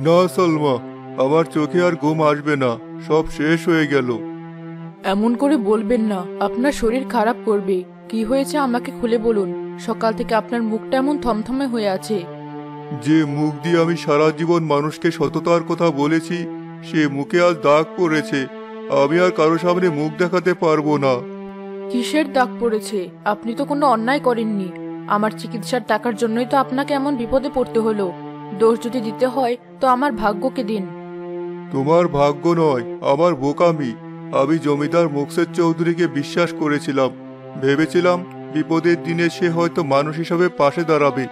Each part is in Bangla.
না সালমা, আমার চোখে আর ঘুম আসবে না, সব শেষ হয়ে গেল। এমন করে বলবেন না, আপনার শরীর খারাপ করবে। কি হয়েছে আমাকে খুলে বলুন। সকাল থেকে আপনার মুখটা এমন থমথমে হয়ে আছে। যে মুখ দিয়ে আমি সারা জীবন মানুষকে সততার কথা বলেছি, সে মুখে আজ দাগ পড়েছে। আমি আর কারো সামনে মুখ দেখাতে পারবো না। কিসের দাগ পড়েছে? আপনি তো কোনো অন্যায় করেননি। আমার চিকিৎসার টাকার জন্যই তো আপনাকে এমন বিপদে পড়তে হলো। দোষ যদি দিতে হয় তো আমার ভাগ্যকে দিন। তোমার ভাগ্য নয়, আমার বোকামি। আমি জমিদার মোকসেদ চৌধুরীকে বিশ্বাস করেছিলাম। ভেবেছিলাম বিপদের দিনে সে হয়তো মানুষ হিসাবে পাশে দাঁড়াবে।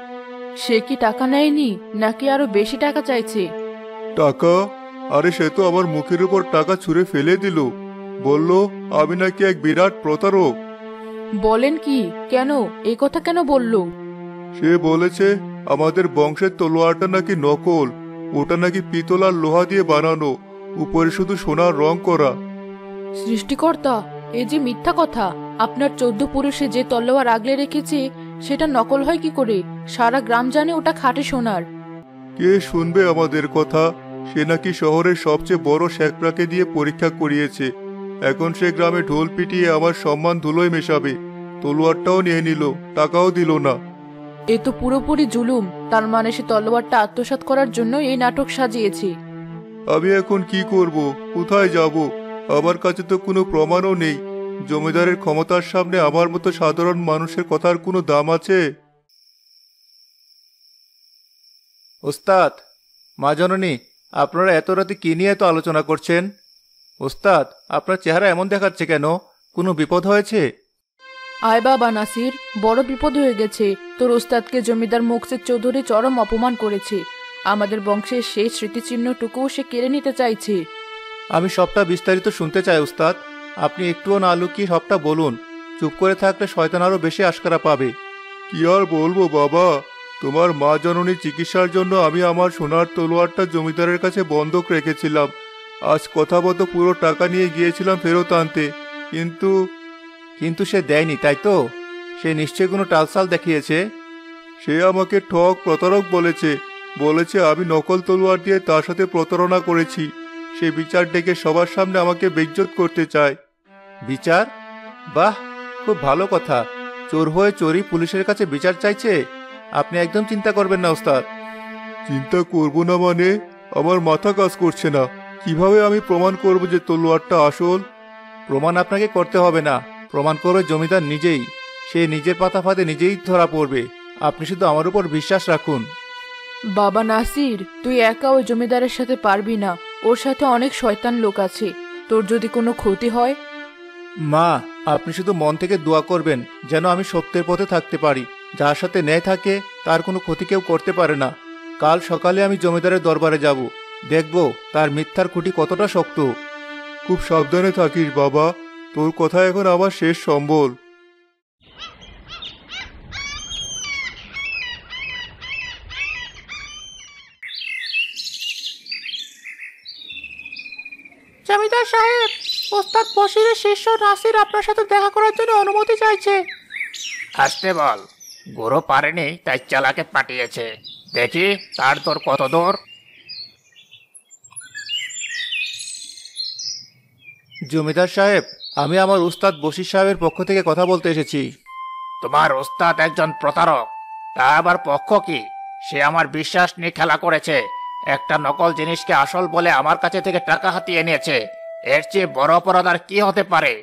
সে কি টাকা নেয়নি, নাকি আরো বেশি টাকা চাইছে? টাকা? আরে সে তো আমার মুখের উপর টাকা ছুঁড়ে ফেলে দিল। বলল আমি নাকি এক বিরাট প্রতারক। বলেন কি? কেন এই কথা কেন বলল? সে বলেছে আমাদের বংশের তলোয়ারটা নাকি নকল, ওটা নাকি পিতল আর লোহা দিয়ে বানানো, উপরে শুধু সোনার রং করা। সৃষ্টিকর্তা, এই যে মিথ্যা কথা! আপনার 14 পুরুষে যে তলোয়ার আগলে রেখেছে সেটা নকল হয় কি করে? সারা গ্রাম জানে ওটা খাঁটি সোনার। কে শুনবে আমাদের কথা? সে নাকি শহরের সবচেয়ে বড় শেখরাকে দিয়ে পরীক্ষা করিয়েছে। এখন সে গ্রামে ঢোল পিটিয়ে আমার সম্মান ধুলোয় মেশাবে। তলোয়ারটাও নিয়ে নিল, টাকাও দিল না। এ তো পুরোপুরি জুলুম। তার মানে সে তলোয়ারটা আত্মসাৎ করার জন্য এই নাটক সাজিয়েছে। আমি এখন কি করব? কোথায় যাব? আমার কাছে তো কোনো প্রমাণও নেই। জমিদারের ক্ষমতার সামনে আমার মতো সাধারণ মানুষের কথার কোনো দাম আছে? ওস্তাদ, মা জননী, আপনারা এত রাতে কি নিয়ে এত আলোচনা করছেন? ওস্তাদ, আপনার চেহারা এমন দেখাচ্ছে কেন? কোনো বিপদ হয়েছে? আয় বাবা নাসির, বড় বিপদ হয়ে গেছে। তোর ওস্তাদকে জমিদার মোকসেদ চৌধুরী চরম অপমান করেছে। আমাদের বংশের সেই স্মৃতিচিহ্নটুকুও সে কেড়ে নিতে চাইছে। আমি সবটা বিস্তারিত শুনতে চাই ওস্তাদ। আপনি একটুও না লুকিয়ে সবটা বলুন। চুপ করে থাকলে শয়তান আরো বেশি আশকারা পাবে। কি আর বলবো বাবা, তোমার মা জননীর চিকিৎসার জন্য আমি আমার সোনার তলোয়ারটা জমিদারের কাছে বন্ধক রেখেছিলাম। আজ কথা মতো পুরো টাকা নিয়ে গিয়েছিলাম ফেরত আনতে, কিন্তু কিন্তু সে দেয়নি, তাই তো? সে নিশ্চয়ই কোনো টালসাল দেখিয়েছে। সে আমাকে ঠক প্রতারক বলেছে। বলেছে আমি নকল তলোয়ার দিয়ে তার সাথে প্রতারণা করেছি। সে বিচার ডেকে সবার সামনে আমাকে বেইজ্জত করতে চায়। বিচার? বাহ, খুব ভালো কথা। চোর হয়ে চোরই পুলিশের কাছে বিচার চাইছে। আপনি একদম চিন্তা করবেন না ওস্তাদ। চিন্তা করব না মানে? আমার মাথা কাজ করছে না। কিভাবে আমি প্রমাণ করব যে তলোয়ারটা আসল? প্রমাণ আপনাকে করতে হবে না, প্রমাণ করবে জমিদার নিজেই। সে নিজের পাতা ফাঁদে নিজেই ধরা পড়বে। আপনি শুধু আমার উপর বিশ্বাস রাখুন। বাবা নাসির, তুই একা ওই জমিদারের সাথে পারবি না। ওর সাথে অনেক শয়তান লোক আছে। তোর যদি কোনো ক্ষতি হয়? মা, আপনি শুধু মন থেকে দোয়া করবেন যেন আমি সত্যের পথে থাকতে পারি। যার সাথে ন্যায় থাকে তার কোনো ক্ষতি কেউ করতে পারে না। কাল সকালে আমি জমিদারের দরবারে যাব। দেখব তার মিথ্যার খুঁটি কতটা শক্ত। খুব সাবধানে থাকিস বাবা, তোর কথা এখন আমার শেষ সম্বল। জমিদার সাহেব, ওস্তাদ বশিরের শিষ্য নাসির আপনার সাথে দেখা করার জন্য অনুমতি চাইছে। আসতে বল। গুরু পারেনি তাই চালাকে পাঠিয়েছে। দেখি তার তোর কত দূর। জমিদার সাহেব, আমি আমার উস্তাদ বশির সাহেবের পক্ষ থেকে কথা বলতে এসেছি। তোমার ওস্তাদ একজন প্রতারক, তা আবার পক্ষ কি? সে আমার বিশ্বাস নিয়ে খেলা করেছে। একটা নকল জিনিসকে আসল বলে আমার কাছে থেকে টাকা হাতিয়ে নিয়েছে। এর চেয়ে বড় অপরাধ আর কি হতে পারে?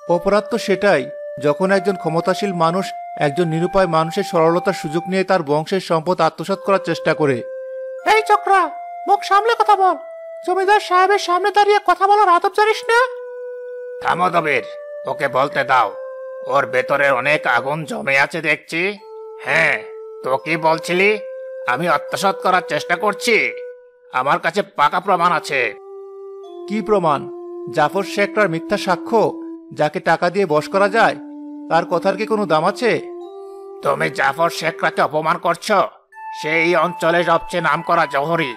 অপরাধ তো সেটাই, যখন একজন ক্ষমতাশীল মানুষ একজন নিরুপায় মানুষের সরলতার সুযোগ নিয়ে তার বংশের সম্পদ আত্মসাৎ করার চেষ্টা করে। এই চক্রা, মুখ সামলে কথা বল। জমিদার সাহেবের সামনে দাঁড়িয়ে কথা বলার আদব জানিস না? থামো দবির, ওকে বলতে দাও। ওর ভেতরে অনেক আগুন জমে আছে দেখছি। হ্যাঁ, তো কি বলছিলি? আমি আত্মসাৎ করার চেষ্টা করছি? আমার কাছে পাকা প্রমাণ আছে। কি প্রমাণ? জাফর শেখরার মিথ্যা সাক্ষ্য, যাকে টাকা দিয়ে বশ করা যায়। তার কথার কি কোনো দাম আছে? তুমি জাফর শেখরাকে অপমান করছো। সে এই অঞ্চলে সবচেয়ে নামকরা জহরি।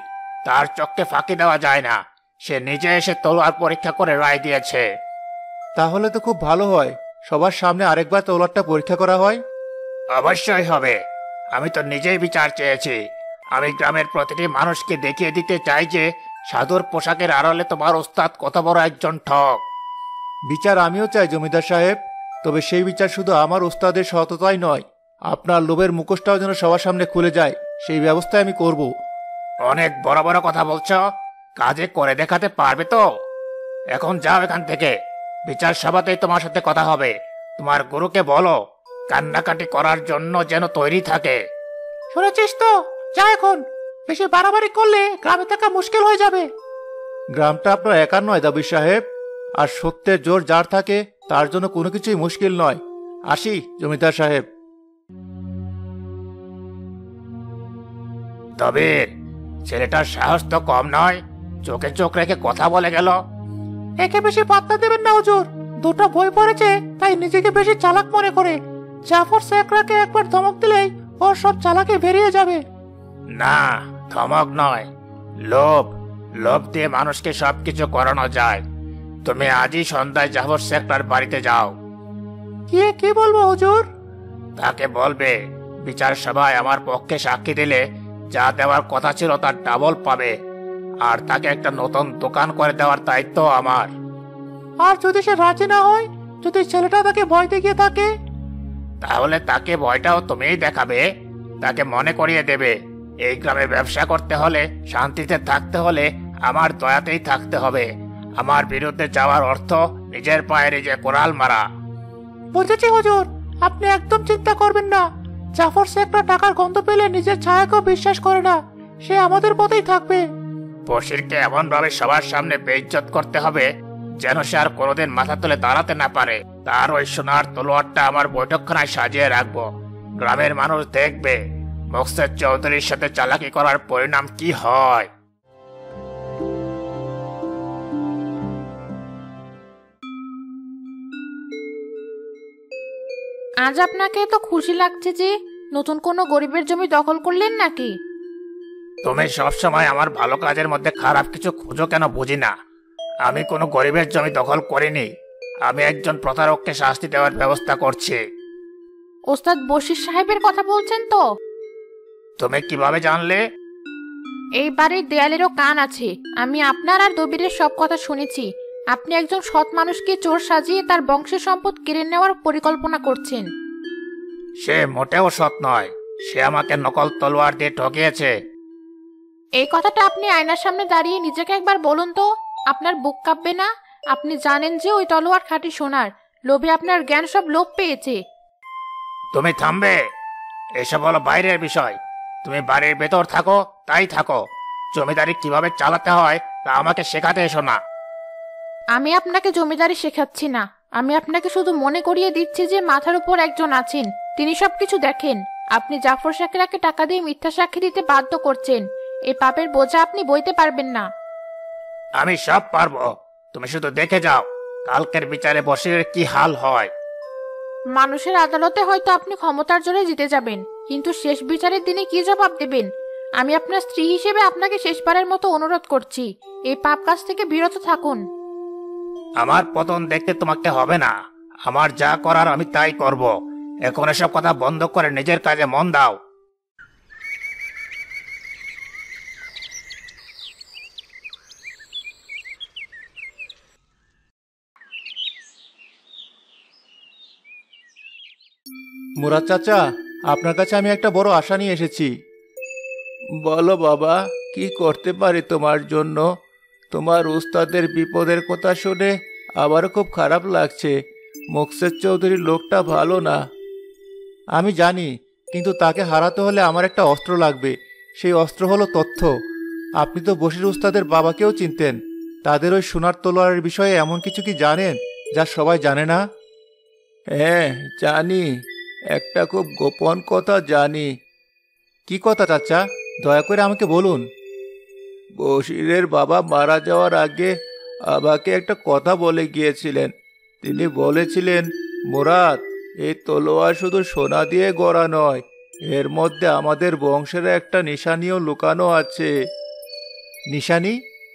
তার চোখকে ফাঁকি দেওয়া যায় না। সে নিজে এসে তলোয়ার পরীক্ষা করে রায় দিয়েছে। তাহলে তো খুব ভালো হয়, সবার সামনে আরেকবার তলোয়ারটা পরীক্ষা করা হয়। অবশ্যই হবে। আমি তো নিজেই বিচার চেয়েছি। আমি গ্রামের প্রতিটি মানুষকে দেখিয়ে দিতে চাই যে সাধুর পোশাকের আড়ালে তোমার ওস্তাদ কত বড় একজন ঠক। বিচার আমিও চাই জমিদার সাহেব, তবে সেই বিচার শুধু আমার ওস্তাদের সততাই নয়, আপনার লোভের মুখোশটাও যেন সবার সামনে খুলে যায়, সেই ব্যবস্থা আমি করব। অনেক বড় বড় কথা বলছো, কাজে করে দেখাতে পারবে তো? এখন যাও এখান থেকে, বিচার সভাতেই তোমার সাথে কথা হবে। তোমার গুরুকে বলো কান্নাকাটি করার জন্য যেন তৈরি থাকে। শুনেছিস তো, যা এখন। বেশি বাড়াবাড়ি করলে গ্রামে থাকা মুশকিল হয়ে যাবে। গ্রামটা আপনার একার নয় দাবির সাহেব, আর সত্যের জোর যার থাকে তার জন্য কোনো কিছুই মুশকিল নয়। আসি জমিদার সাহেব। তবে ছেলেটার সাহস তো কম নয়, চোখে চোখ রেখে কথা বলে গেল। একে বেশি পাত্তা দেবেন না হুজুর, দুটো বই পড়েছে তাই নিজেকে বেশি চালাক মনে করে। জাফর শেখরাকে একবার ধমক দিলেই ওর সব চালাকি বেরিয়ে যাবে। না, ধমক নয়, লোভ। লোভ দিয়ে মানুষকে সবকিছু করানো যায়। তুমি আজই সন্ধ্যায় জাফর শেখরার বাড়িতে যাও। কি বলবো হুজুর? তাকে বলবে বিচার সভায় আমার পক্ষে সাক্ষী দিলে যা দেওয়ার কথা ছিল তার ডাবল পাবে, আর তাকে একটা নতুন দোকান করে দেওয়ার দায়িত্ব আমার। আর যদি সে রাজি না হয়, যদি ছেলেটা তাকে ভয় দেখিয়ে থাকে? তাহলে তাকে ভয়টাও তুমিই দেখাবে, তাকে মনে করিয়ে দেবে এই গ্রামে ব্যবসা করতে হলে, শান্তিতে থাকতে হলে আমার দয়াতেই থাকতে হবে। আমার বিরুদ্ধে যাওয়ার অর্থ নিজের পায়ে নিজে কোড়াল মারা। বুঝেছি হুজুর, আপনি একদম চিন্তা করবেন না। জাফর শেখরা টাকার গন্ধ পেলে নিজের ছায়াকেও বিশ্বাস করে না, সে আমাদের পথেই থাকবে। বশিরকে এমন ভাবে সবার সামনে বেইজ্জত করতে হবে যেন সে আর কোনোদিন মাথা তুলে দাঁড়াতে না পারে। তার ওই সোনার তলোয়ারটা আমার বৈঠকখানায় সাজিয়ে রাখবো। গ্রামের মানুষ দেখবে মোকসেদ চৌধুরীর সাথে চালাকি করার পরিণাম কি হয়। আজ আপনাকে তো খুশি লাগছে যে নতুন কোনো গরিবের জমি দখল করলেন নাকি? তুমি সবসময় আমার ভালো কাজের মধ্যে খারাপ কিছু খুঁজো কেন বুঝি না। আমি কোনো গরিবের জমি দখল করিনি, আমি একজন প্রতারককে শাস্তি দেওয়ার ব্যবস্থা করছি। ওস্তাদ বশির সাহেবের কথা বলছেন তো? তুমি কিভাবে জানলে? এই বাড়ির দেয়ালেরও কান আছে, আমি আপনার আর দবিরের সব কথা শুনেছি। আপনি একজন সৎ মানুষকে চোর সাজিয়ে তার বংশের সম্পদ কেড়ে নেওয়ার পরিকল্পনা করছেন। সে মোটেও সৎ নয়, সে আমাকে নকল তলোয়ার দিয়ে ঠকিয়েছে। এই কথাটা আপনি আয়নার সামনে দাঁড়িয়ে নিজেকে একবার বলুন তো, আপনার বুক কাঁপবে না? আপনি জানেন যে ওই তলোয়ার খাঁটি সোনার, লোভে আপনার জ্ঞান সব লোপ পেয়েছে। তুমি থামবে, এসব হলো বাইরের বিষয়। তুমি বাড়ির ভেতর থাকো, তাই থাকো। জমিদারি কিভাবে চালাতে হয় তা আমাকে শেখাতে এসো না। আমি আপনাকে জমিদারি শেখাচ্ছি না, আমি আপনাকে শুধু মনে করিয়ে দিচ্ছি যে মাথার উপর একজন আছেন, তিনি সবকিছু দেখেন। আপনি জাফর শেখরাকে টাকা দিয়ে মিথ্যা সাক্ষী দিতে বাধ্য করছেন। এই পাপের বোঝা আপনি বইতে পারবেন না। আমি সব পারবো, তুমি শুধু দেখে যাও কালকের বিচারে বশিরের কি হাল হয়। মানুষের আদালতে হয়তো আপনি ক্ষমতার জোরে জিতে যাবেন, কিন্তু শেষ বিচারের দিনে কি জবাব দেবেন? আমি আপনার স্ত্রী হিসেবে আপনাকে শেষবারের মতো অনুরোধ করছি, এই পাপ কাজ থেকে বিরত থাকুন। আমার পতন দেখতে তোমাকে হবে না, আমার যা করার আমি তাই করব। এখন এসব কথা বন্ধ করে নিজের কাজে মন দাও। মুরাদ চাচা, আপনার কাছে আমি একটা বড় আশা নিয়ে এসেছি। বলো বাবা, কি করতে পারি তোমার জন্য? তোমার উস্তাদের বিপদের কথা শুনে আমারও খুব খারাপ লাগছে। মোকসেদ চৌধুরীর লোকটা ভালো না। আমি জানি, কিন্তু তাকে হারাতে হলে আমার একটা অস্ত্র লাগবে। সেই অস্ত্র হলো তথ্য। আপনি তো বশির উস্তাদের বাবাকেও চিনতেন, তাদের ওই সোনার তলোয়ারের বিষয়ে এমন কিছু কি জানেন যা সবাই জানে না? হ্যাঁ জানি, একটা খুব গোপন কথা জানি। কি কথা চাচা, দয়া করে আমাকে বলুন। বশিরের বাবা মারা যাওয়ার আগে আমাকে একটা কথা বলে গিয়েছিলেন। তিনি বলেছিলেন, মুরাদ, এই তলোয়ার শুধু সোনা দিয়ে গড়া নয়, এর মধ্যে আমাদের বংশের একটা নিশানিও লুকানো আছে। নিশানি?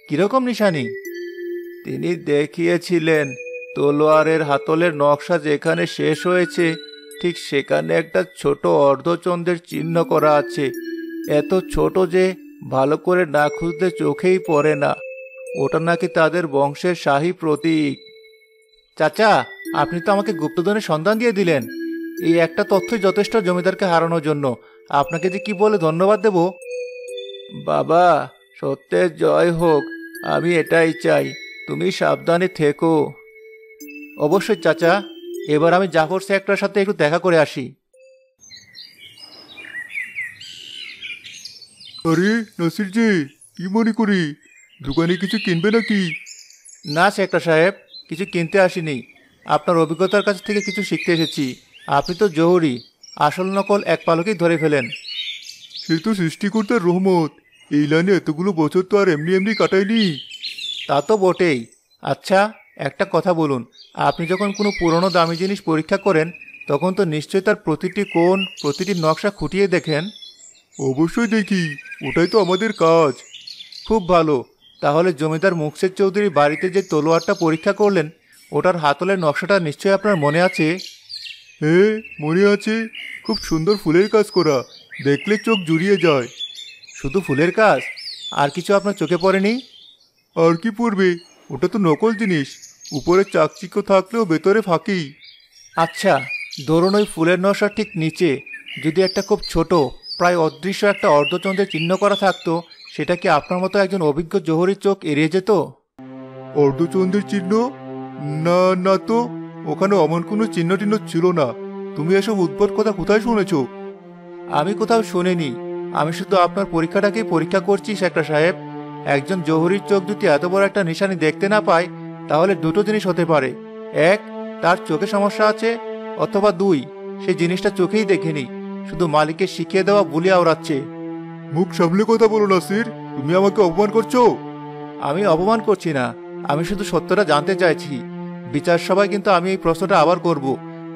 কিরকম নিশানি? তিনি দেখিয়েছিলেন, তলোয়ারের হাতলের নকশা যেখানে শেষ হয়েছে ঠিক সেখানে একটা ছোট অর্ধচন্দ্রের চিহ্ন করা আছে। এত ছোট যে ভালো করে না খুঁজলে চোখেই পড়ে না। ওটা নাকি তাদের বংশের শাহী প্রতীক। চাচা, আপনি তো আমাকে গুপ্তধনের সন্ধান দিয়ে দিলেন। এই একটা তথ্যই যথেষ্ট জমিদারকে হারানোর জন্য। আপনাকে যে কি বলে ধন্যবাদ দেব। বাবা, সত্যের জয় হোক, আমি এটাই চাই। তুমি সাবধানে থেকো। অবশ্যই চাচা, এবার আমি জাফর শেখটার সাথে একটু দেখা করে আসি। আরে নাসির জি, কি মনে করি, দোকানে কিছু কিনবে নাকি? না শেখটা সাহেব, কিছু কিনতে আসিনি। আপনার অভিজ্ঞতার কাছ থেকে কিছু শিখতে এসেছি। আপনি তো জহুরি, আসল নকল এক পালকেই ধরে ফেলেন। সে তো সৃষ্টিকর্তার রহমত। এই লাইনে এতগুলো বছর তো আর এমনি এমনি কাটায়নি। তা তো বটেই। আচ্ছা, একটা কথা বলুন, আপনি যখন কোনো পুরনো দামি জিনিস পরীক্ষা করেন তখন তো নিশ্চয়ই তার প্রতিটি কোণ, প্রতিটি নকশা খুঁটিয়ে দেখেন। অবশ্যই দেখি, ওটাই তো আমাদের কাজ। খুব ভালো। তাহলে জমিদার মুকসেদ চৌধুরী বাড়িতে যে তলোয়ারটা পরীক্ষা করলেন ওটার হাতলের নকশাটা নিশ্চয়ই আপনার মনে আছে। হ্যাঁ, মনে আছে। খুব সুন্দর ফুলের কাজ করা, দেখলে চোখ জুড়িয়ে যায়। শুধু ফুলের কাজ? আর কিছু আপনার চোখে পড়েনি? আর কি পড়বে, ওটা তো নকল জিনিস। উপরে চাকচিক্য থাকলেও ভেতরে ফাঁকি। আচ্ছা, ধরুন ওই ফুলের নকশার ঠিক নিচে যদি একটা খুব ছোট, প্রায় অদৃশ্য একটা অর্ধচন্দ্রের চিহ্ন করা থাকতো, সেটা কি আপনার মতো একজন অভিজ্ঞ জহুরির চোখ এড়িয়ে যেত? অর্ধচন্দ্রের চিহ্ন? না না তো, ওখানে অমন কোনো চিহ্ন টিহ্ন ছিল না। তুমি এসব উদ্ভট কথা কোথায় শুনেছো? আমি কোথাও শুনিনি। আমি শুধু আপনার পরীক্ষাটাকেই পরীক্ষা করছি শেখটা সাহেব। একজন জহুরির চোখ যদি এত বড় একটা নিশানি দেখতে না পায় তাহলে দুটো জিনিস হতে পারে। এক, তার চোখে সমস্যা আছে, অথবা দুই, সে জিনিসটা চোখেই দেখেনি, শুধু মালিককে শিখিয়ে দেওয়া বুলি আওড়াচ্ছে। মুখ সামলে কথা বলো নাসির, তুমি আমাকে অপমান করছো। আমি অপমান করছি না, আমি শুধু সত্যটা জানতে চাইছি। বিচার সভায় কিন্তু আমি এই প্রশ্নটা আবার করব,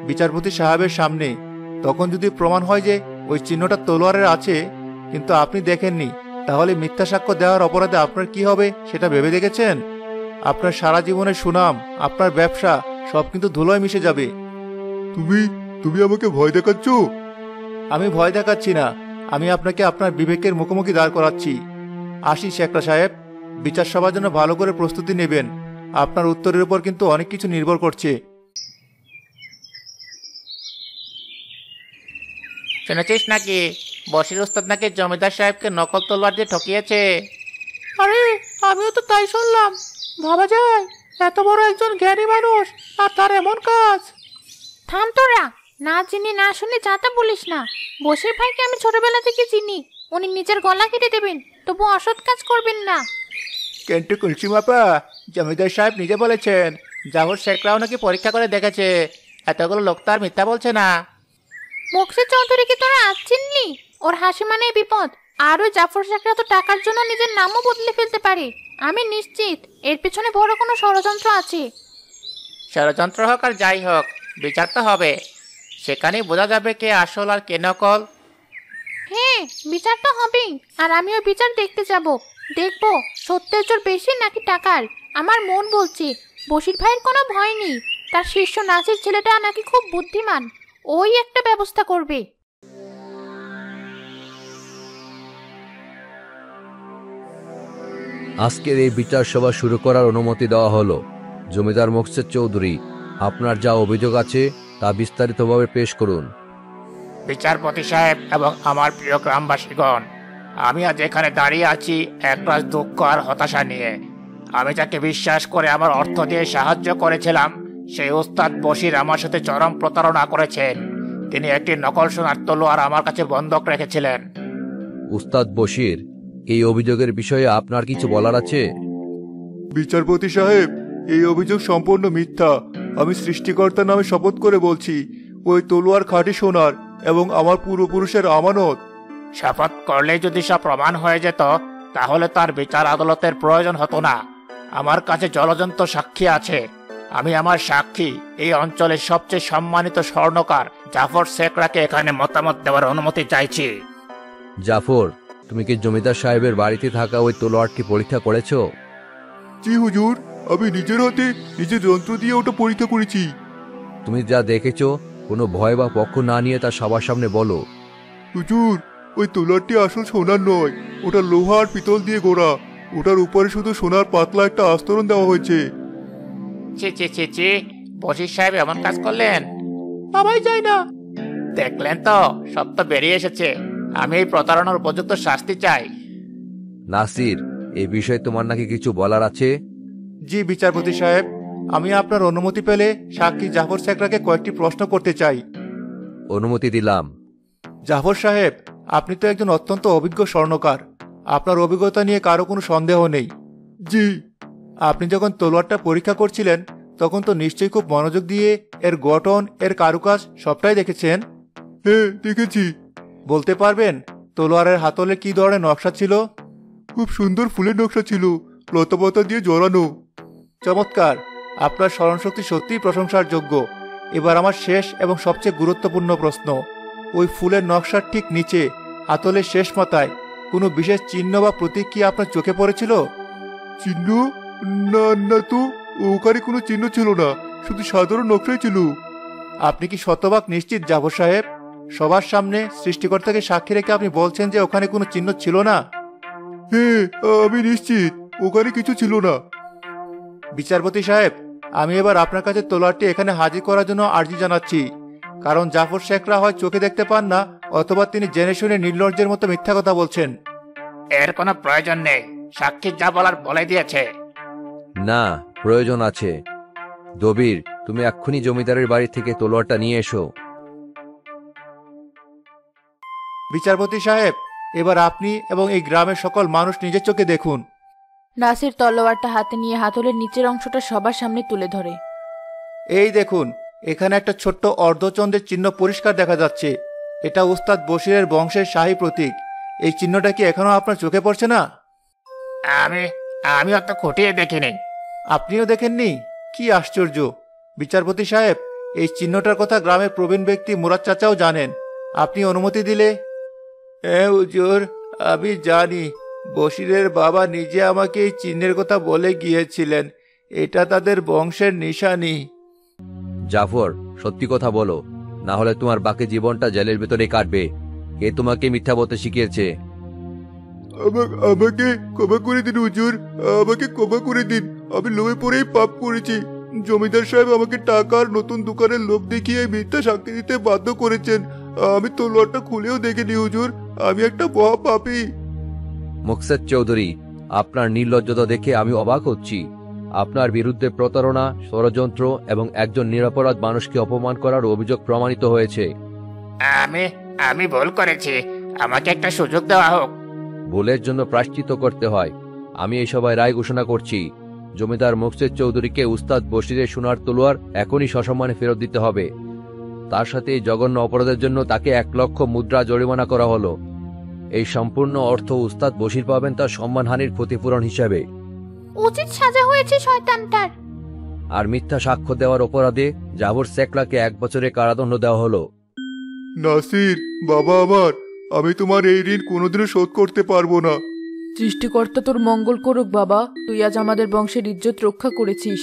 বিচারপতি সাহেবের সামনে। তখন যদি প্রমাণ হয় যে ওই চিহ্নটা তলোয়ারের আছে কিন্তু আপনি দেখেননি, তাহলে মিথ্যা সাক্ষ্য দেওয়ার অপরাধে আপনার কি হবে সেটা ভেবে দেখেছেন? আপনার সারা জীবনের সুনাম, আপনার ব্যবসা সব কিন্তু ধুলোয় মিশে যাবে। তুমি তুমি আমাকে ভয় দেখাচ্ছ? আমি ভয় দেখাচ্ছি না, আমি আপনাকে আপনার বিবেকের মুখোমুখি দাঁড় করাচ্ছি। আসি শেখটা সাহেব, বিচার সভার জন্য ভালো করে প্রস্তুতি নেবেন। আপনার উত্তরের উপর কিন্তু অনেক কিছু নির্ভর করছে। শুনেছিস নাকি বশির উস্তাদ নাকি জমিদার সাহেবকে নকল তলোয়ার দিয়ে ঠকিয়েছে? আরে, আমিও তো তাই শুনলাম। ভাবা যায়, এত বড় একজন জ্ঞানী মানুষ আর তার এমন কাজ। থাম তোরা, না চিনি না শুনে যা তা বলিস না। বসির ভাইকে আমি ছোটবেলা থেকে চিনি। উনি নিজের গলা কেটে দেবেন, তবু অসৎ কাজ করবেন না। কিন্তু কুলসি মাপা, জমিদার সাহেব নিজে বলেছেন জাফর শেখরাও নাকি পরীক্ষা করে দেখেছে। এতগুলো লোক তার মিথ্যা বলছে না। মুকসেদ চৌধুরীকে তোরা আজ চিনলি? ওর হাসি মানে বিপদ। আর ওই জাফর শেখরা তো টাকার জন্য নিজের নামও বদলে ফেলতে পারে। আমি নিশ্চিত এর পেছনে বড় কোনো ষড়যন্ত্র আছে। ষড়যন্ত্র হোক আর যাই হোক, বিচার তো হবে। সেখানেই বোঝা যাবে কে আসল আর কে নকল। হ্যাঁ, বিচার তো হবেই। আর আমি ওই বিচার দেখতে যাব। দেখবো সত্যের জোর বেশি নাকি টাকার। আমার মন বলছে বশির ভাইয়ের কোনো ভয় নেই। তার শিষ্য নাচের ছেলেটা নাকি খুব বুদ্ধিমান, ওই একটা ব্যবস্থা করবে। আজকের এই বিচার সভা শুরু করার অনুমতি দেওয়া হলো। জমিদার মুকসেদ চৌধুরী, আপনার যা অভিযোগ আছে তা বিস্তারিতভাবে পেশ করুন। বিচারপতি সাহেব এবং আমার প্রিয় গ্রামবাসীগণ, আমি আজ এখানে দাঁড়িয়ে আছি একরাশ দুঃখ আর হতাশা নিয়ে। আমি যাকে বিশ্বাস করে আমার অর্থ দিয়ে সাহায্য করেছিলাম, সেই উস্তাদ বশির আমার সাথে চরম প্রতারণা করেছেন। তিনি একটি নকল সোনার তলোয়ার আমার কাছে বন্ধক রেখেছিলেন। উস্তাদ বশির, এই অভিযোগের বিষয়ে আপনার কিছু বলার আছে? বিচারপতি সাহেব, এই অভিযোগ সম্পূর্ণ মিথ্যা। আমি সৃষ্টিকর্তার নামে শপথ করে বলছি, ওই তলোয়ার খাঁটি সোনার এবং আমার পূর্বপুরুষের আমানত। শপথ করলেই যদি সব প্রমাণ হয়ে যেত তাহলে তার বিচার আদালতের প্রয়োজন হতো না। আমার কাছে জলজন্ত সাক্ষী আছে। আমি আমার সাক্ষী এই অঞ্চলের সবচেয়ে সম্মানিত স্বর্ণকার জাফর শেখরাকে এখানে মতামত দেওয়ার অনুমতি চাইছি। জাফর, তুমি কি জমিদার সাহেবের বাড়িতে থাকা ওই তলোয়ারটি পরীক্ষা করেছো? জি হুজুর, আমি নিজের হাতে নিজের যন্ত্র দিয়ে ওটা পরীক্ষা করেছি। তুমি যা দেখেছো কোনো ভয় বা পক্ষ না নিয়ে তা সবার সামনে বলো। হুজুর, ওই তলোয়ারটি আসল সোনার নয়, ওটা লোহা আর পিতল দিয়ে গড়া। ওটার উপরে শুধু সোনার পাতলা একটা আস্তরণ দেওয়া হয়েছে। ছি ছি ছি ছি, বশির সাহেব এমন কাজ করলেন? ভাবাই যায় না। দেখলেন তো, সব তো বেরিয়ে এসেছে। আমি এই প্রতারণার উপযুক্ত শাস্তি চাই। নাসির, এই বিষয়ে তোমার নাকি কিছু বলার আছে? জি বিচারপতি সাহেব, আমি আপনার অনুমতি পেলে সাক্ষী জাফর শেখরাকে কয়েকটি প্রশ্ন করতে চাই। অনুমতি দিলাম। জাফর সাহেব, আপনি তো একজন অত্যন্ত অভিজ্ঞ স্বর্ণকার। আপনার অভিজ্ঞতা নিয়ে কারো কোনো সন্দেহ নেই। জি। আপনি যখন তলোয়ারটা পরীক্ষা করছিলেন তখন তো নিশ্চয়ই খুব মনোযোগ দিয়ে এর গঠন, এর কারুকাজ সবটাই দেখেছেন। হ্যাঁ, দেখেছি। বলতে পারবেন তলোয়ারের হাতলে কি ধরনের নকশা ছিল? খুব সুন্দর ফুলের নকশা ছিল, লতাপাতা দিয়ে জড়ানো। চমৎকার! আপনার স্মরণশক্তি সত্যিই প্রশংসার যোগ্য। এবার আমার শেষ এবং সবচেয়ে গুরুত্বপূর্ণ প্রশ্ন। ওই ফুলের নকশার ঠিক নিচে হাতলের শেষ মাথায় কোনো বিশেষ চিহ্ন বা প্রতীক কি আপনার চোখে পড়েছিল? চিহ্ন? না না, তো ওখানে কোনো চিহ্ন ছিল না, শুধু সাধারণ নকশাই ছিল। আপনি কি শতভাগ নিশ্চিত জাফর সাহেব? সবার সামনে সৃষ্টিকর্তাকে সাক্ষী রেখে আপনি বলছেন যে ওখানে কোনো চিহ্ন ছিল না? হ্যাঁ, আমি নিশ্চিত ওখানে কিছু ছিল না। বিচারপতি সাহেব, আমি এবার আপনার কাছে তলোয়ারটি এখানে হাজির করার জন্য আর্জি জানাচ্ছি। কারণ জাফর শেখরা হয় চোখে দেখতে পান না, অথবা তিনি জেনে শুনে নির্লজ্জের মতো মিথ্যা কথা বলছেন। এর কোনো প্রয়োজন নেই, সাক্ষী যা বলার বলে দিয়েছে। না, প্রয়োজন আছে। দবির, তুমি এক্ষুনি জমিদারের বাড়ি থেকে তলোয়ারটা নিয়ে এসো। বিচারপতি সাহেব, এবার আপনি এবং এই গ্রামের সকল মানুষ নিজের চোখে দেখুন। নাসির তলোয়ারটা হাতে নিয়ে হাতলের নিচের অংশটা সবার সামনে তুলে ধরে। এই দেখুন, এখানে একটা ছোট্ট অর্ধচন্দ্রের চিহ্ন পরিষ্কার দেখা যাচ্ছে। এটা উস্তাদ বশিরের বংশের শাহী প্রতীক। এই চিহ্নটা কি এখনো আপনার চোখে পড়ছে না? আমি অত খুঁটিয়ে দেখিনি। আপনিও দেখেননি? কি আশ্চর্য! বিচারপতি সাহেব, এই চিহ্নটার কথা গ্রামের প্রবীণ ব্যক্তি মুরাদ চাচাও জানেন। আপনি অনুমতি দিলে। হ্যাঁ হুজুর, আমি জানি। বশিরের বাবা নিজে আমাকে এই চিহ্নের কথা বলে গিয়েছিলেন। এটা তাদের বংশের নিশানি। জাফর, সত্যি কথা বলো, না হলে তোমার বাকি জীবনটা জেলের ভেতরে কাটবে। কে তোমাকে মিথ্যা বলতে শিখিয়েছে? আমাকে ক্ষমা করে দিন হুজুর, আমাকে ক্ষমা করে দিন। আমি লোভে পড়েই পাপ করেছি। জমিদার সাহেব আমাকে টাকা আর নতুন দোকানের লোভ দেখিয়ে মিথ্যা সাক্ষী দিতে বাধ্য করেছেন। আমি তলোয়ারটা খুলেও দেখিনি হুজুর, আমি একটা মহা পাপী। মুকসেদ চৌধুরী, আপনার নির্লজ্জতা দেখে আমি অবাক হচ্ছি। আপনার বিরুদ্ধে প্রতারণা, ষড়যন্ত্র এবং একজন নিরপরাধ মানুষকে অপমান করার অভিযোগ প্রমাণিত হয়েছে। আমি ভুল করেছি, আমাকে একটা সুযোগ দেওয়া হোক। ভুলের জন্য প্রায়শ্চিত্ত করতে হয়। আমি এই সভায় রায় ঘোষণা করছি, জমিদার মুকসেদ চৌধুরীকে উস্তাদ বশিরের সোনার তলোয়ার এখনই সসম্মানে ফেরত দিতে হবে। তার সাথে এই জঘন্য অপরাধের জন্য তাকে 1 লক্ষ মুদ্রা জরিমানা করা হলো। এই সম্পূর্ণ অর্থ উস্তাদ বশির পাবেন তার সম্মানহানির ক্ষতিপূরণ হিসাবে। উচিত সাজা হয়েছে শয়তানটার। আর মিথ্যা সাক্ষ্য দেওয়ার অপরাধে জাফর শেখরাকে 1 বছরের কারাদণ্ড দেওয়া হলো। নাসির, বাবা আমার, আমি তোমার এই ঋণ কোনোদিনও শোধ করতে পারবো না। সৃষ্টিকর্তা তোর মঙ্গল করুক বাবা, তুই আজ আমাদের বংশের ইজ্জত রক্ষা করেছিস।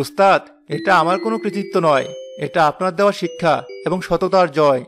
উস্তাদ, এটা আমার কোনো কৃতিত্ব নয়, এটা আপনার দেওয়া শিক্ষা এবং সততার জয়।